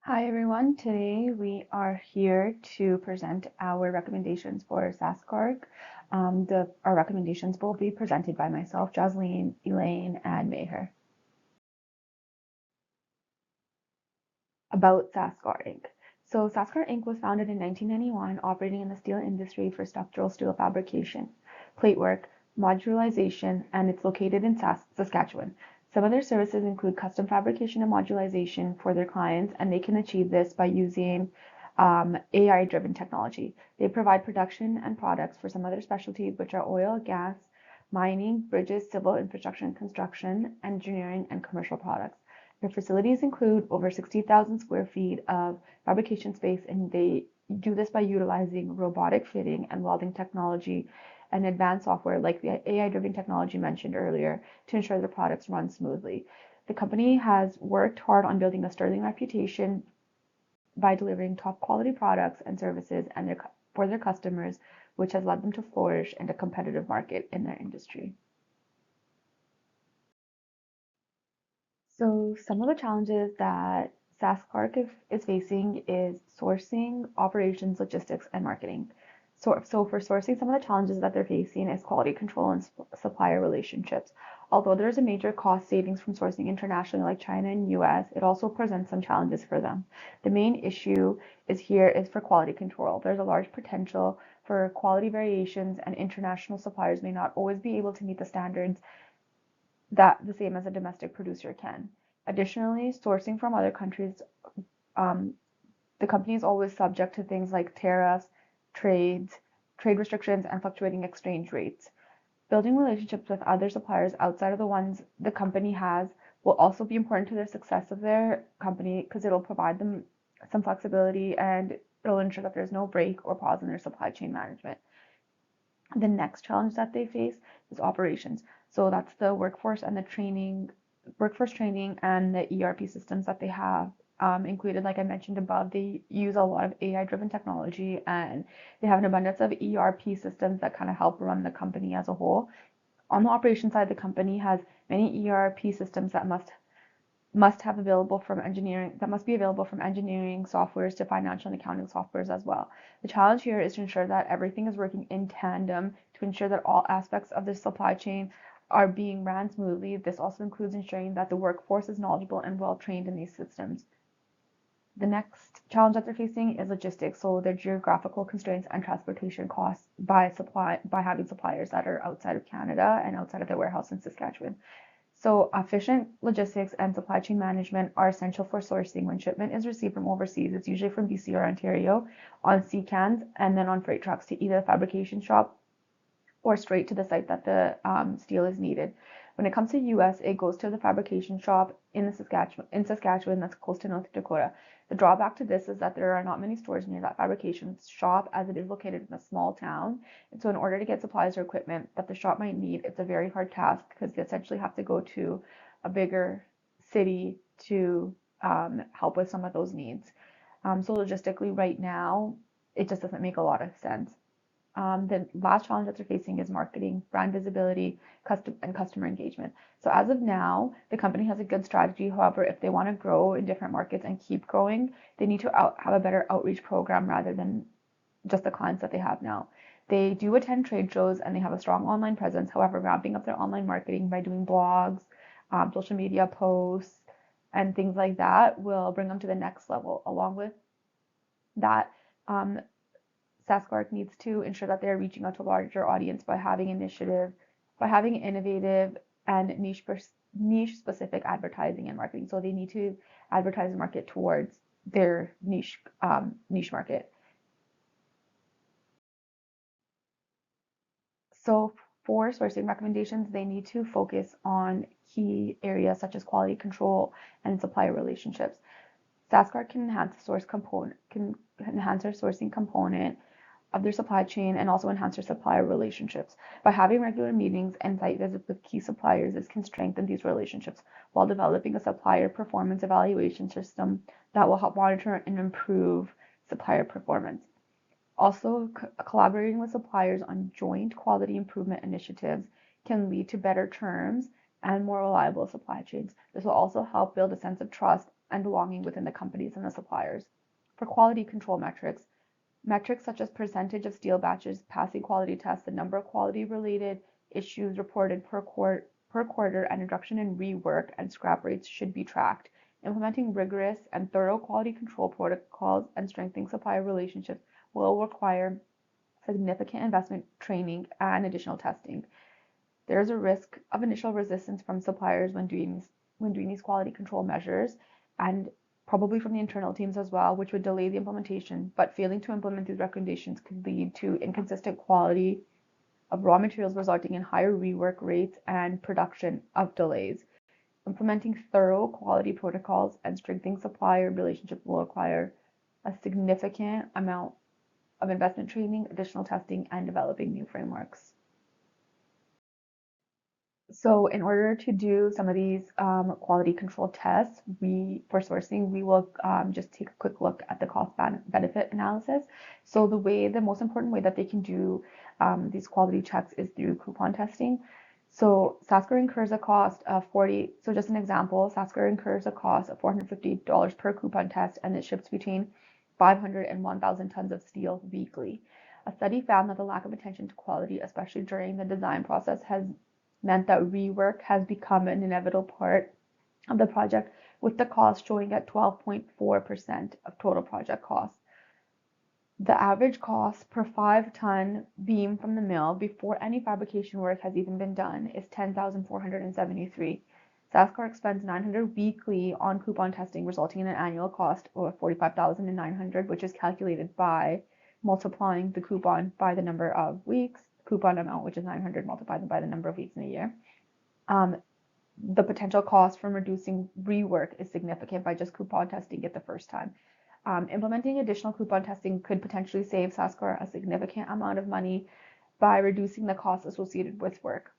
Hi everyone, today we are here to present our recommendations for Saskarc. Our recommendations will be presented by myself, Jasleen, Elaine, and Meher. About Saskarc Inc. So Saskarc Inc. was founded in 1991, operating in the steel industry for structural steel fabrication, plate work, modularization, and it's located in Saskatchewan. Some of their services include custom fabrication and modularization for their clients, and they can achieve this by using AI-driven technology. They provide production and products for some of their specialties, which are oil, gas, mining, bridges, civil infrastructure and construction, engineering, and commercial products. Their facilities include over 60,000 square feet of fabrication space, and they do this by utilizing robotic fitting and welding technology and advanced software like the AI-driven technology mentioned earlier to ensure the products run smoothly. The company has worked hard on building a sterling reputation by delivering top quality products and services for their customers, which has led them to flourish in a competitive market in their industry. So some of the challenges that Saskarc is facing is sourcing, operations, logistics, and marketing. So for sourcing, some of the challenges that they're facing is quality control and supplier relationships. Although there's a major cost savings from sourcing internationally like China and US, it also presents some challenges for them. The main issue is for quality control. There's a large potential for quality variations, and international suppliers may not always be able to meet the standards that the same as a domestic producer can. Additionally, sourcing from other countries, um, the company is always subject to things like tariffs, trades, trade restrictions, and fluctuating exchange rates. Building relationships with other suppliers outside of the ones the company has will also be important to the success of their company because it'll provide them some flexibility and it'll ensure that there's no break or pause in their supply chain management. The next challenge that they face is operations. So that's the workforce training and the ERP systems that they have included. Like I mentioned above, they use a lot of AI-driven technology and they have an abundance of ERP systems that kind of help run the company as a whole. On the operation side, the company has many ERP systems that must have available from engineering that must be available from engineering softwares to financial and accounting softwares as well. The challenge here is to ensure that everything is working in tandem to ensure that all aspects of the supply chain are being ran smoothly. This also includes ensuring that the workforce is knowledgeable and well trained in these systems. The next challenge that they're facing is logistics, so their geographical constraints and transportation costs by having suppliers that are outside of Canada and outside of their warehouse in Saskatchewan. So efficient logistics and supply chain management are essential for sourcing. When shipment is received from overseas, it's usually from BC or Ontario on sea cans and then on freight trucks to either a fabrication shop or straight to the site that the steel is needed. When it comes to US, it goes to the fabrication shop in Saskatchewan that's close to North Dakota. The drawback to this is that there are not many stores near that fabrication shop as it is located in a small town. And so in order to get supplies or equipment that the shop might need, it's a very hard task because they essentially have to go to a bigger city to help with some of those needs. So logistically right now, it just doesn't make a lot of sense. The last challenge that they're facing is marketing, brand visibility, and customer engagement. So as of now, the company has a good strategy. However, if they want to grow in different markets and keep growing, they need to have a better outreach program rather than just the clients that they have now. They do attend trade shows and they have a strong online presence. However, ramping up their online marketing by doing blogs, social media posts, and things like that will bring them to the next level. Along with that, um, Saskarc needs to ensure that they're reaching out to a larger audience by having innovative and niche specific advertising and marketing. So they need to advertise and market towards their niche market. So for sourcing recommendations, they need to focus on key areas such as quality control and supplier relationships. Saskarc can enhance their sourcing component of their supply chain and also enhance their supplier relationships. By having regular meetings and site visits with key suppliers, this can strengthen these relationships while developing a supplier performance evaluation system that will help monitor and improve supplier performance. Also, collaborating with suppliers on joint quality improvement initiatives can lead to better terms and more reliable supply chains. This will also help build a sense of trust and belonging within the companies and the suppliers. For quality control metrics, metrics such as percentage of steel batches passing quality tests, the number of quality-related issues reported per quarter, and reduction in rework and scrap rates should be tracked. Implementing rigorous and thorough quality control protocols and strengthening supplier relationships will require significant investment, training, and additional testing. There is a risk of initial resistance from suppliers when doing these quality control measures, and probably from the internal teams as well, which would delay the implementation. But failing to implement these recommendations could lead to inconsistent quality of raw materials, resulting in higher rework rates and production of delays. Implementing thorough quality protocols and strengthening supplier relationships will require a significant amount of investment, training, additional testing, and developing new frameworks. So in order to do some of these quality control tests, for sourcing, we will just take a quick look at the cost benefit analysis. So the most important way that they can do these quality checks is through coupon testing. So Saskarc incurs a cost of so just an example, Saskarc incurs a cost of $450 per coupon test, and it ships between 500 and 1,000 tons of steel weekly. A study found that the lack of attention to quality, especially during the design process, has meant that rework has become an inevitable part of the project, with the cost showing at 12.4% of total project costs. The average cost per 5-ton beam from the mill before any fabrication work has even been done is $10,473. Saskarc spends $900 weekly on coupon testing, resulting in an annual cost of $45,900, which is calculated by multiplying the coupon by the number of weeks, coupon amount, which is 900, multiplied by the number of weeks in a year. The potential cost from reducing rework is significant by just coupon testing it the first time. Implementing additional coupon testing could potentially save Saskarc a significant amount of money by reducing the costs associated with work.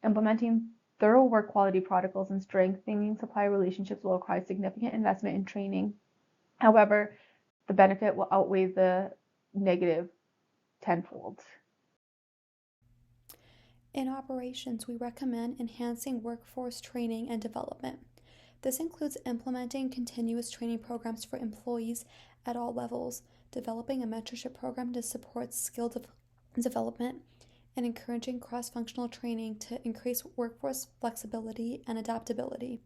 Implementing thorough work quality protocols and strengthening supplier relationships will require significant investment in training. However, the benefit will outweigh the negative tenfold. In operations, we recommend enhancing workforce training and development. This includes implementing continuous training programs for employees at all levels, developing a mentorship program to support skill development, and encouraging cross-functional training to increase workforce flexibility and adaptability.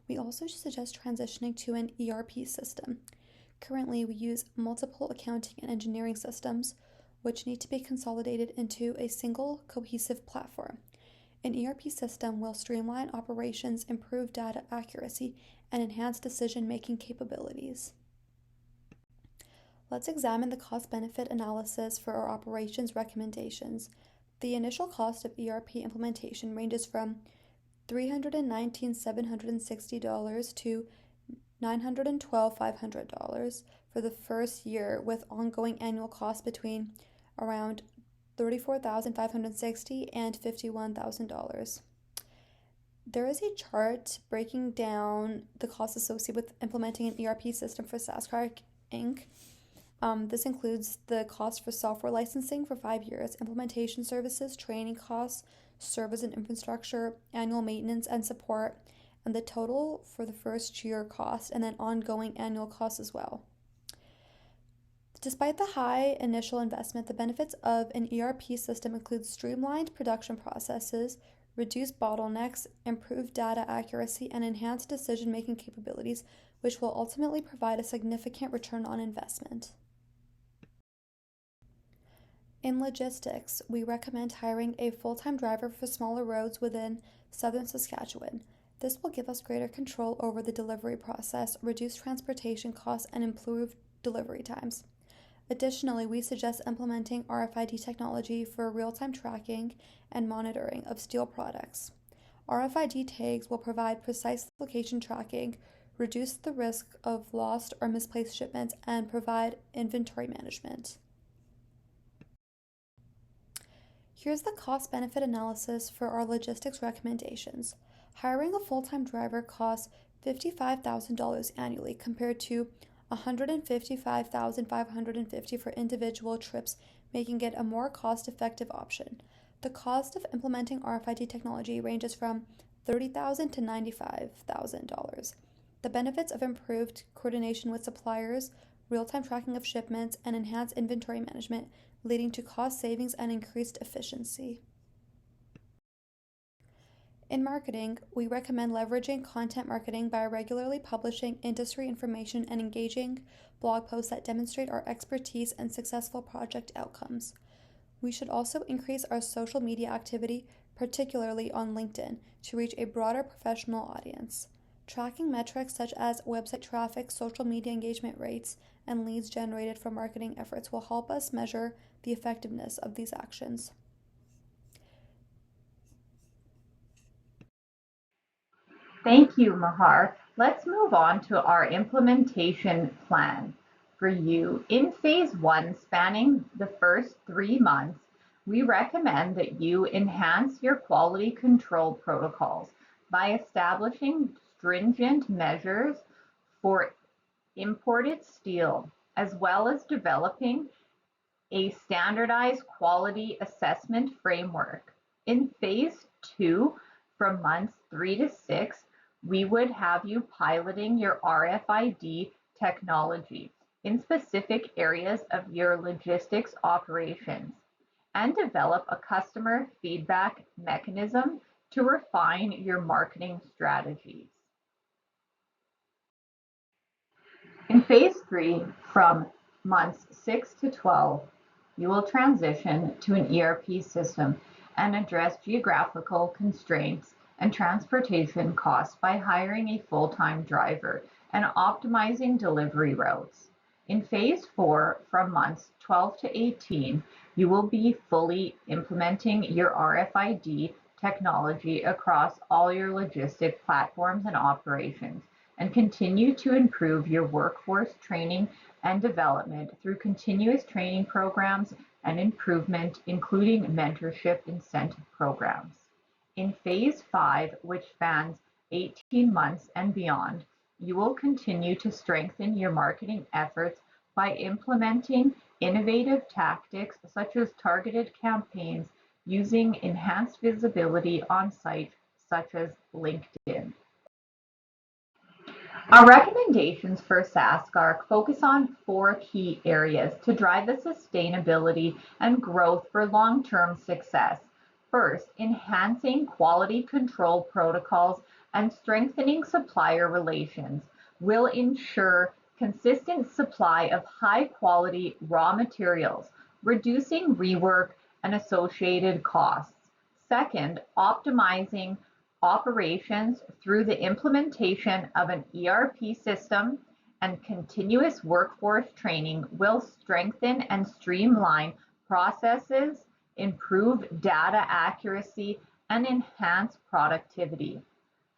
We also suggest transitioning to an ERP system. Currently, we use multiple accounting and engineering systems, which need to be consolidated into a single cohesive platform. An ERP system will streamline operations, improve data accuracy, and enhance decision-making capabilities. Let's examine the cost-benefit analysis for our operations recommendations. The initial cost of ERP implementation ranges from $319,760 to $912,500 for the first year, with ongoing annual costs between around $34,560 and $51,000. There is a chart breaking down the costs associated with implementing an ERP system for Saskarc Inc. This includes the cost for software licensing for 5 years, implementation services, training costs, servers and infrastructure, annual maintenance and support, and the total for the first year cost, and then ongoing annual costs as well. Despite the high initial investment, the benefits of an ERP system include streamlined production processes, reduced bottlenecks, improved data accuracy, and enhanced decision-making capabilities, which will ultimately provide a significant return on investment. In logistics, we recommend hiring a full-time driver for smaller roads within southern Saskatchewan. This will give us greater control over the delivery process, reduce transportation costs, and improve delivery times. Additionally, we suggest implementing RFID technology for real-time tracking and monitoring of steel products. RFID tags will provide precise location tracking, reduce the risk of lost or misplaced shipments, and provide inventory management. Here's the cost-benefit analysis for our logistics recommendations. Hiring a full-time driver costs $55,000 annually compared to $155,550 for individual trips, making it a more cost-effective option. The cost of implementing RFID technology ranges from $30,000 to $95,000. The benefits of improved coordination with suppliers, real-time tracking of shipments, and enhanced inventory management, leading to cost savings and increased efficiency. In marketing, we recommend leveraging content marketing by regularly publishing industry information and engaging blog posts that demonstrate our expertise and successful project outcomes. We should also increase our social media activity, particularly on LinkedIn, to reach a broader professional audience. Tracking metrics such as website traffic, social media engagement rates, and leads generated from marketing efforts will help us measure the effectiveness of these actions. Thank you, Mahar. Let's move on to our implementation plan. For you, in phase one, spanning the first 3 months, we recommend that you enhance your quality control protocols by establishing stringent measures for imported steel, as well as developing a standardized quality assessment framework. In phase two, from months 3 to 6, we would have you piloting your RFID technology in specific areas of your logistics operations and develop a customer feedback mechanism to refine your marketing strategies. In phase three, from months 6 to 12, you will transition to an ERP system and address geographical constraints and transportation costs by hiring a full-time driver and optimizing delivery routes. In phase four, from months 12 to 18, you will be fully implementing your RFID technology across all your logistic platforms and operations, and continue to improve your workforce training and development through continuous training programs and improvement, including mentorship incentive programs. In phase five, which spans 18 months and beyond, you will continue to strengthen your marketing efforts by implementing innovative tactics such as targeted campaigns using enhanced visibility on sites such as LinkedIn. Our recommendations for Saskarc focus on 4 key areas to drive the sustainability and growth for long-term success. First, enhancing quality control protocols and strengthening supplier relations will ensure consistent supply of high-quality raw materials, reducing rework and associated costs. Second, optimizing operations through the implementation of an ERP system and continuous workforce training will strengthen and streamline processes, improve data accuracy, and enhance productivity.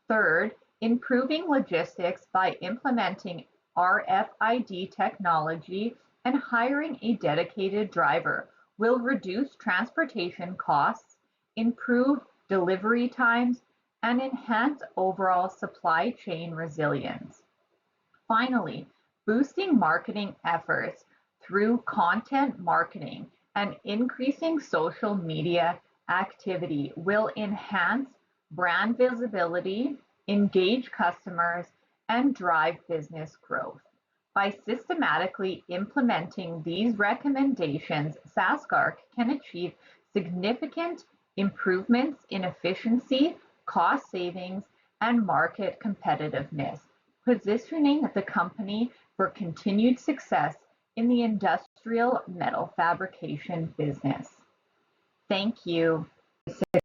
Third, improving logistics by implementing RFID technology and hiring a dedicated driver will reduce transportation costs, improve delivery times, and enhance overall supply chain resilience. Finally, boosting marketing efforts through content marketing and increasing social media activity will enhance brand visibility, engage customers, and drive business growth. By systematically implementing these recommendations, Saskarc can achieve significant improvements in efficiency, cost savings, and market competitiveness, positioning the company for continued success in the industrial metal fabrication business. Thank you.